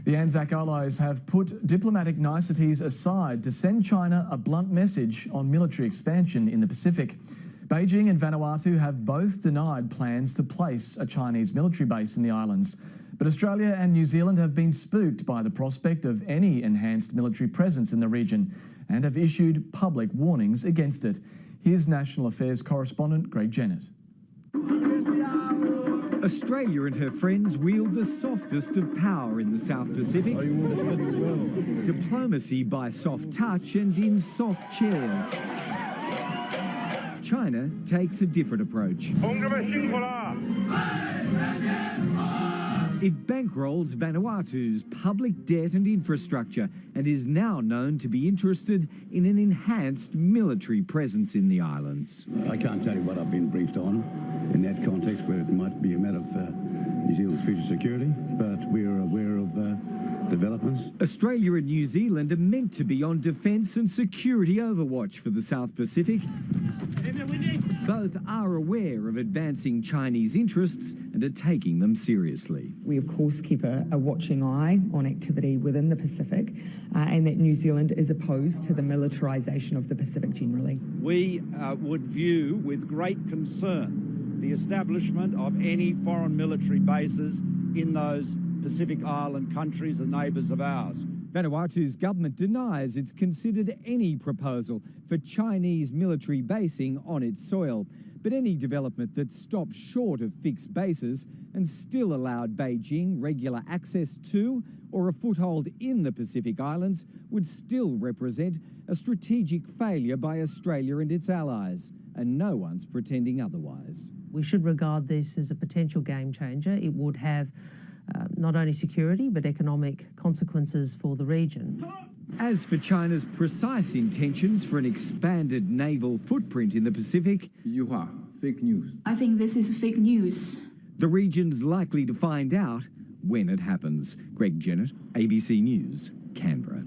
The Anzac allies have put diplomatic niceties aside to send China a blunt message on military expansion in the Pacific. Beijing and Vanuatu have both denied plans to place a Chinese military base in the islands. But Australia and New Zealand have been spooked by the prospect of any enhanced military presence in the region and have issued public warnings against it. Here's National Affairs correspondent Greg Jennett. Australia and her friends wield the softest of power in the South Pacific. Diplomacy by soft touch and in soft chairs. China takes a different approach. It bankrolls Vanuatu's public debt and infrastructure and is now known to be interested in an enhanced military presence in the islands. I can't tell you what I've been briefed on in that context, where it might be a matter of New Zealand's future security, but we're aware of developments. Australia and New Zealand are meant to be on defence and security overwatch for the South Pacific. Both are aware of advancing Chinese interests and are taking them seriously. We, of course, keep a watching eye on activity within the Pacific and that New Zealand is opposed to the militarisation of the Pacific generally. We would view with great concern the establishment of any foreign military bases in those Pacific Island countries and neighbours of ours. Vanuatu's government denies it's considered any proposal for Chinese military basing on its soil. But any development that stopped short of fixed bases and still allowed Beijing regular access to or a foothold in the Pacific Islands would still represent a strategic failure by Australia and its allies, and no one's pretending otherwise. We should regard this as a potential game changer. It would have not only security but economic consequences for the region. As for China's precise intentions for an expanded naval footprint in the Pacific, fake news. I think this is fake news. the region's likely to find out when it happens. Greg Jennett, ABC News, Canberra.